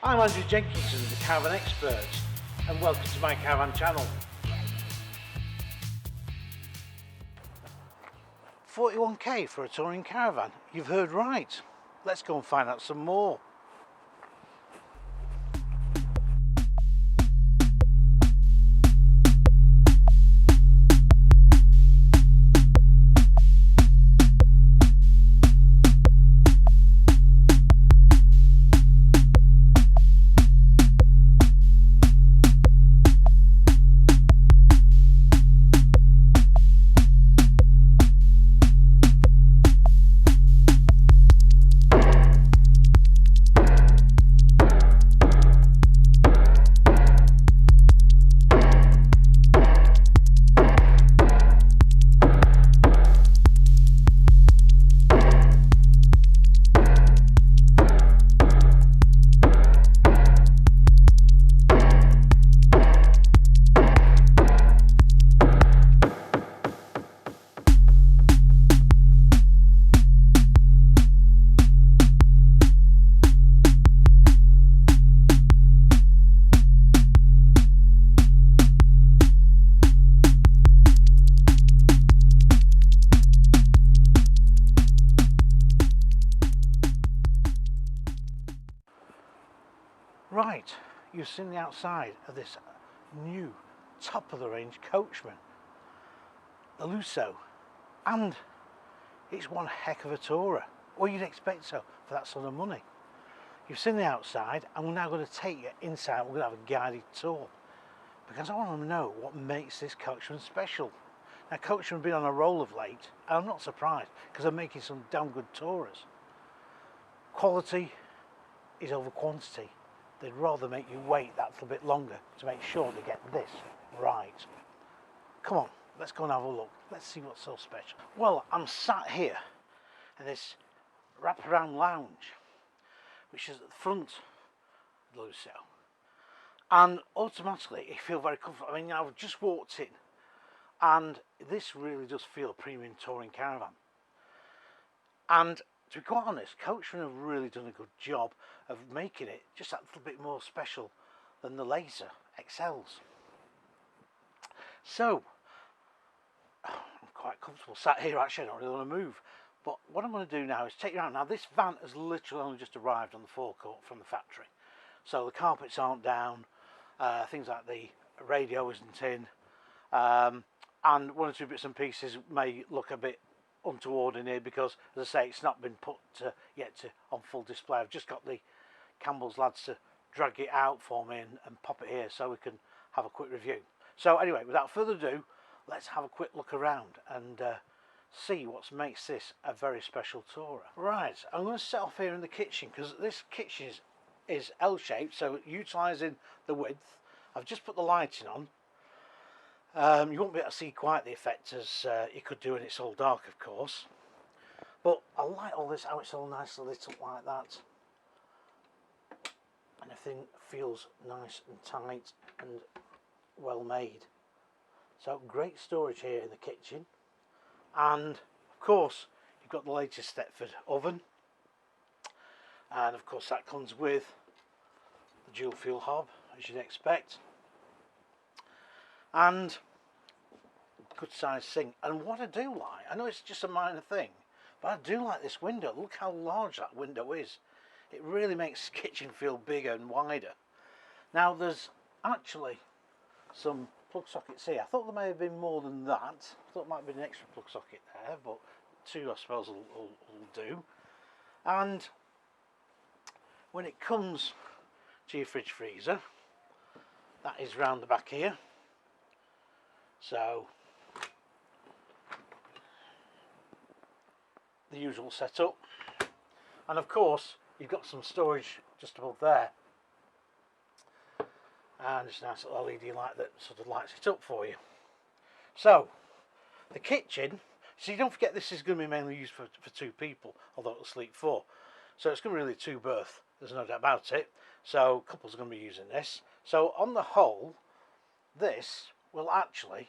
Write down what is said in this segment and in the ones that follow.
I'm Andrew Jenkinson, the Caravan Expert, and welcome to my Caravan channel. 41k for a touring caravan? You've heard right. Let's go and find out some more. Right, you've seen the outside of this new top of the range Coachman, the Lusso, and it's one heck of a tourer. Well, you'd expect so for that sort of money. You've seen the outside, and we're now going to take you inside. We're going to have a guided tour because I want to know what makes this Coachman special. Now, Coachman have been on a roll of late, and I'm not surprised because they're making some damn good tourers. Quality is over quantity. They'd rather make you wait that little bit longer to make sure they get this right. Come on, let's go and have a look. Let's see what's so special. Well, I'm sat here in this wraparound lounge, which is at the front of the Lusso. And automatically, you feel very comfortable. I mean, I've just walked in, and this really does feel a premium touring caravan. And to be quite honest, Coachman have really done a good job of making it just that little bit more special than the later XLs. So, I'm quite comfortable sat here. Actually, I don't really want to move. But what I'm going to do now is take you around. Now, this van has literally only just arrived on the forecourt from the factory. So the carpets aren't down, things like the radio isn't in, and one or two bits and pieces may look a bit untoward in here because, as I say, it's not been put yet on full display. I've just got the Campbell's lads to drag it out for me and pop it here so we can have a quick review. So anyway, without further ado, let's have a quick look around and see what makes this a very special tourer. Right, I'm going to set off here in the kitchen because this kitchen is L-shaped, so utilising the width. I've just put the lighting on. You won't be able to see quite the effect as you could do when it's all dark, of course. But I like all this, how it's all nicely lit up like that. And everything feels nice and tight and well made. So great storage here in the kitchen. And of course, you've got the latest Stepford oven. And of course that comes with the dual fuel hob, as you'd expect. And good sized sink. And what I do like, I know it's just a minor thing, but I do like this window. Look how large that window is. It really makes the kitchen feel bigger and wider. Now there's actually some plug sockets here. I thought there may have been more than that. I thought there might have been an extra plug socket there, but two I suppose will do. And when it comes to your fridge freezer, that is round the back here. So the usual setup, and of course you've got some storage just above there, and it's a nice little LED light that sort of lights it up for you. So the kitchen, so you don't forget this is going to be mainly used for two people, although it'll sleep four, so it's going to be really two berth, there's no doubt about it. So couples are going to be using this. So on the whole, this will actually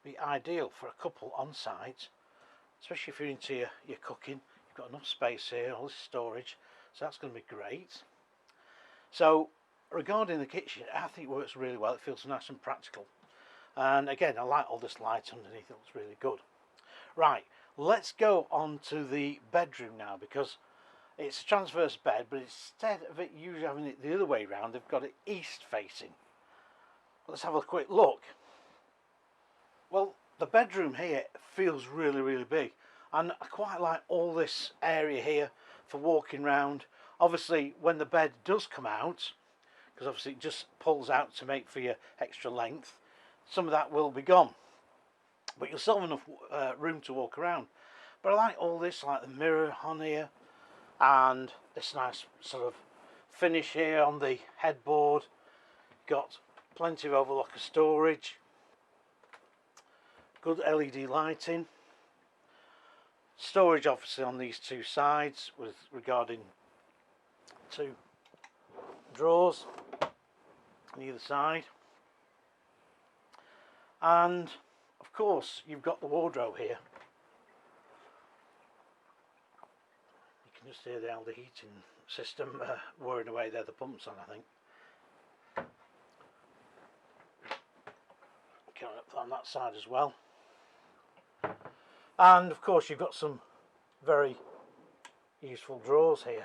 be ideal for a couple on site, especially if you're into your cooking. You've got enough space here, all this storage, so that's going to be great. So regarding the kitchen, I think it works really well. It feels nice and practical. And again, I like all this light underneath. It looks really good. Right, let's go on to the bedroom now, because it's a transverse bed, but instead of it usually having it the other way around, they've got it east facing. Let's have a quick look. Well, the bedroom here feels really, really big, and I quite like all this area here for walking around. Obviously, when the bed does come out, because obviously it just pulls out to make for your extra length, some of that will be gone, but you'll still have enough room to walk around. But I like all this, like the mirror on here, and this nice sort of finish here on the headboard. Got plenty of overlocker storage, good LED lighting, storage obviously on these two sides with regarding two drawers on either side, and of course you've got the wardrobe here. You can just hear the heating system whirring away there, the pump's on, I think. On that side as well, and of course you've got some very useful drawers here,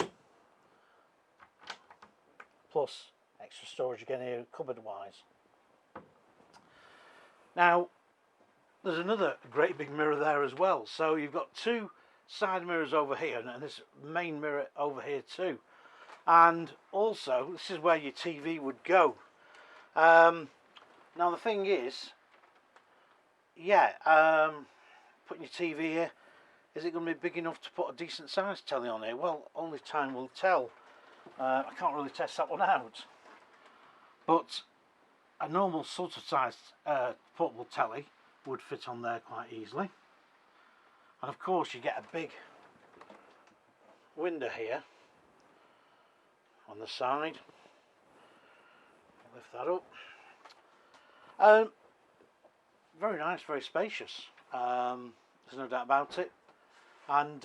plus extra storage again here cupboard wise. Now there's another great big mirror there as well, so you've got two side mirrors over here and this main mirror over here too, and also this is where your TV would go. Now the thing is, putting your TV here, is it going to be big enough to put a decent sized telly on here? Well, only time will tell. I can't really test that one out, but a normal sort of sized portable telly would fit on there quite easily. And of course you get a big window here on the side. Lift that up. Very nice, very spacious. There's no doubt about it. And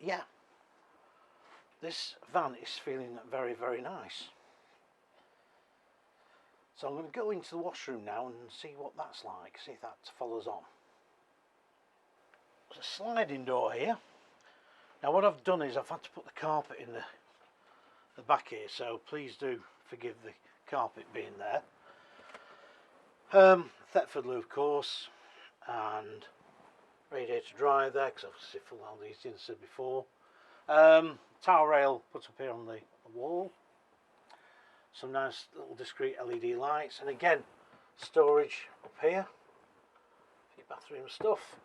yeah, this van is feeling very, very nice. So I'm going to go into the washroom now and see what that's like, see if that follows on. There's a sliding door here. Now what I've done is I've had to put the carpet in the back here, so please do forgive the carpet being there. Thetford loo of course, and radiator dryer there, because obviously full of these as I said before. Towel rail put up here on the wall. Some nice little discreet LED lights, and again storage up here for your bathroom stuff.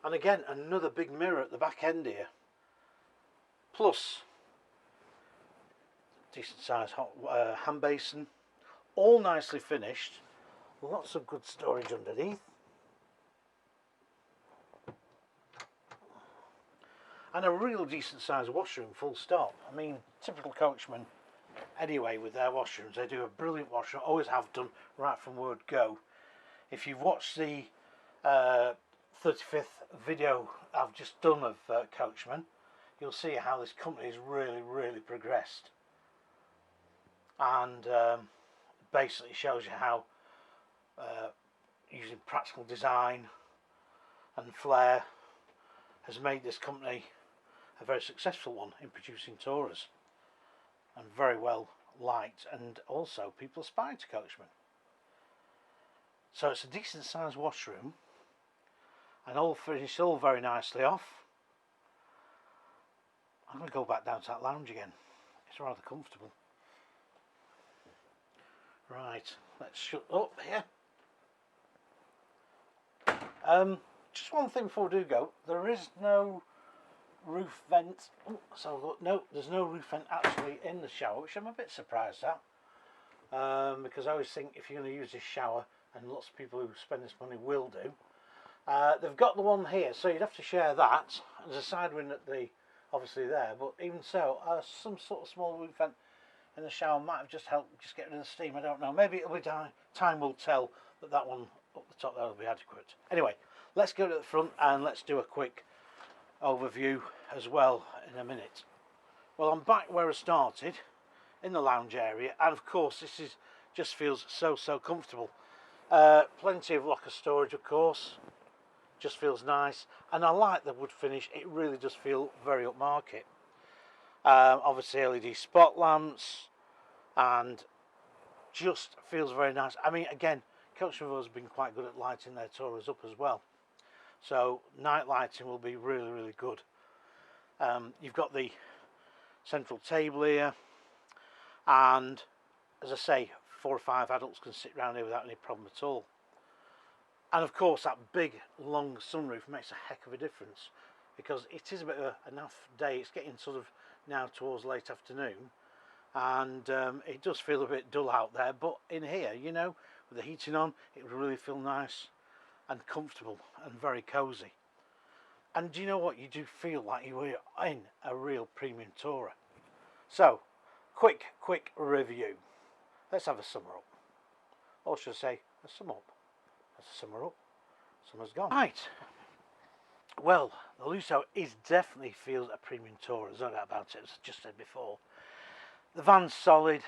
And again another big mirror at the back end here, plus decent sized hot hand basin, all nicely finished. Lots of good storage underneath, and a real decent sized washroom, full stop. I mean, typical Coachman anyway with their washrooms, they do a brilliant washroom, always have done right from word go. If you've watched the 35th video I've just done of Coachman, you'll see how this company has really, really progressed, and basically shows you how using practical design and flair has made this company a very successful one in producing tourers, and very well liked, and also people aspire to Coachman. So it's a decent sized washroom, and all finished all very nicely off. I'm going to go back down to that lounge again. It's rather comfortable. Right, let's shut up here. Just one thing before we do go, there is no roof vent. So no, there's no roof vent actually in the shower, which I'm a bit surprised at, because I always think if you're going to use this shower, and lots of people who spend this money will do, they've got the one here, so you'd have to share that. There's a side window at the obviously there, but even so, some sort of small roof vent in the shower might have just helped just get rid of the steam. I don't know, maybe it'll be time will tell that one up the top there will be adequate. Anyway, let's go to the front and let's do a quick overview as well in a minute. Well, I'm back where I started, in the lounge area, and of course this is just feels so comfortable. Plenty of locker storage, of course, just feels nice, and I like the wood finish. It really does feel very upmarket. Obviously LED spot lamps, and just feels very nice. I mean, again, Coachman has been quite good at lighting their Taurus up as well, so night lighting will be really good. You've got the central table here, and as I say, 4 or 5 adults can sit around here without any problem at all. And of course that big long sunroof makes a heck of a difference, because it is a bit of a naff day. It's getting sort of now towards late afternoon, and it does feel a bit dull out there, but in here, you know, with the heating on, it would really feel nice and comfortable and very cozy. And do you know what? You do feel like you were in a real premium tourer. So, quick review. Let's have a summer up. Or should I say, a sum up. That's a summer up. Summer's gone. Right. Well, the Lusso definitely feels a premium tourer. There's no doubt about it, as I just said before. The van's solid.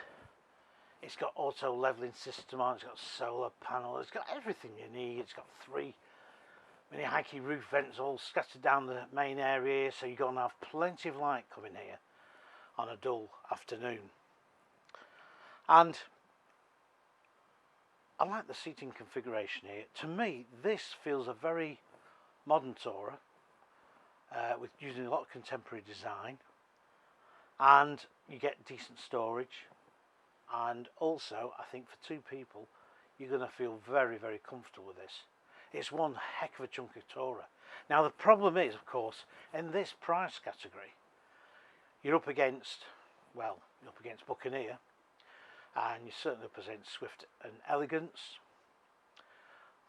It's got auto levelling system on. It's got solar panel. It's got everything you need. It's got 3 mini high-key roof vents all scattered down the main area, so you're going to have plenty of light coming here on a dull afternoon. And I like the seating configuration here. To me, this feels a very modern tourer, with using a lot of contemporary design, and you get decent storage, and also I think for 2 people you're going to feel very comfortable with this. It's one heck of a chunky tourer. Now the problem is, of course, in this price category, you're up against, well, you're up against Buccaneer, and you're certainly up against Swift and Elegance,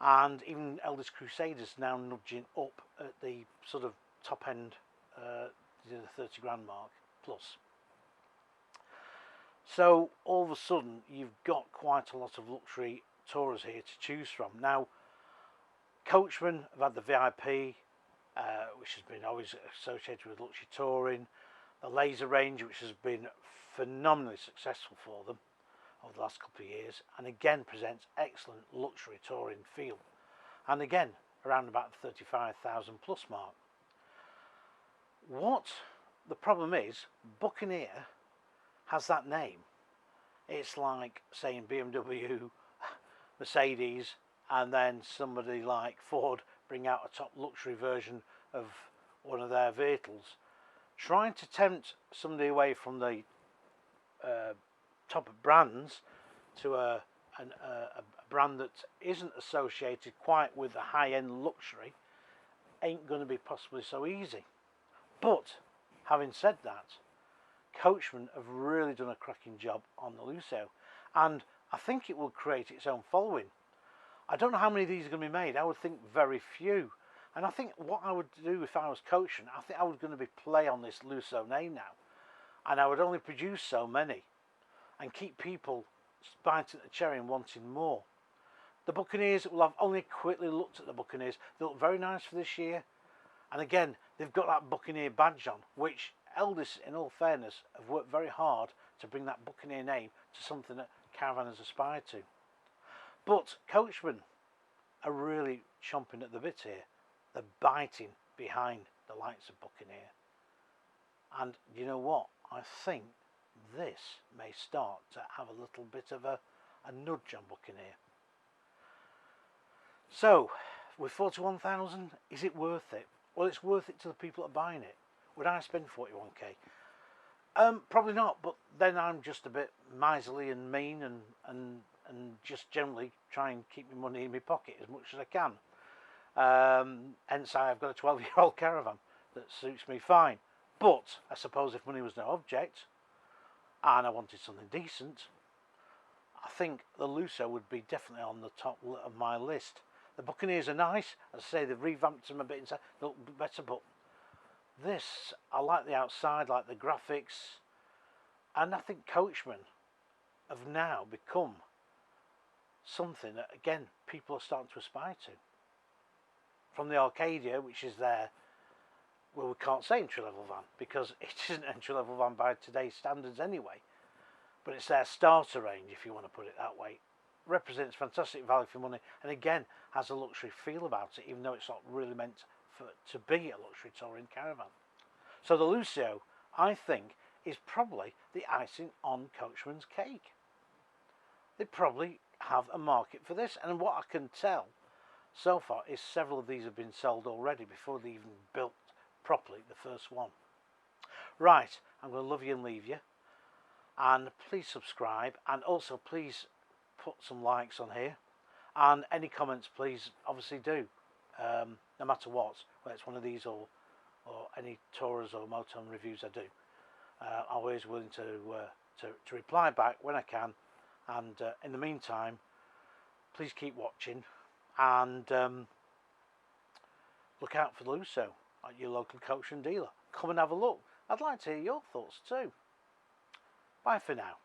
and even Eldest Crusaders now nudging up at the sort of top end, the 30 grand mark plus. So all of a sudden you've got quite a lot of luxury tourers here to choose from. Now Coachman have had the VIP, which has been always associated with luxury touring, the Laser range, which has been phenomenally successful for them over the last couple of years, and again presents excellent luxury touring feel, and again around about the 35,000 plus mark. What the problem is, Buccaneer has that name. It's like saying BMW, Mercedes, and then somebody like Ford bring out a top luxury version of one of their vehicles, trying to tempt somebody away from the top brands to a brand that isn't associated quite with the high-end luxury. Ain't going to be possibly so easy. But having said that, Coachman have really done a cracking job on the Lusso, and I think it will create its own following. I don't know how many of these are going to be made. I would think very few. And I think what I would do if I was Coachman, I think I was going to be play on this Lusso name now, and I would only produce so many and keep people biting at the cherry and wanting more. The Buccaneers, will have only quickly looked at the Buccaneers. They look very nice for this year, and again they've got that Buccaneer badge on, which Eldest, in all fairness, have worked very hard to bring that Buccaneer name to something that Caravan has aspired to. But Coachman are really chomping at the bit here. They're biting behind the likes of Buccaneer. And you know what? I think this may start to have a little bit of a nudge on Buccaneer. So, with 41,000, is it worth it? Well, it's worth it to the people that are buying it. Would I spend 41k? Probably not, but then I'm just a bit miserly and mean and just generally try and keep my money in my pocket as much as I can. Hence I've got a 12-year-old Caravan that suits me fine. But I suppose if money was no object and I wanted something decent, I think the Lusso would be definitely on the top of my list. The Buccaneers are nice. As I say, they've revamped them a bit inside. They look better, but this, I like the outside, like the graphics, and I think Coachman have now become something that, again, people are starting to aspire to. From the Arcadia, which is their, well, we can't say entry-level van, because it isn't an entry-level van by today's standards anyway, but it's their starter range, if you want to put it that way. Represents fantastic value for money, and again has a luxury feel about it, even though it's not really meant to be a luxury touring caravan. So the Lusso, I think, is probably the icing on Coachman's cake. They probably have a market for this, and what I can tell so far is several of these have been sold already before they even built properly the first one. Right, I'm going to love you and leave you, and please subscribe, and also please put some likes on here, and any comments please obviously do, no matter what, whether it's one of these or any tourers or motorhome reviews I do. I'm always willing to reply back when I can, and in the meantime please keep watching, and look out for the Lusso at your local Coachman dealer. Come and have a look. I'd like to hear your thoughts too. Bye for now.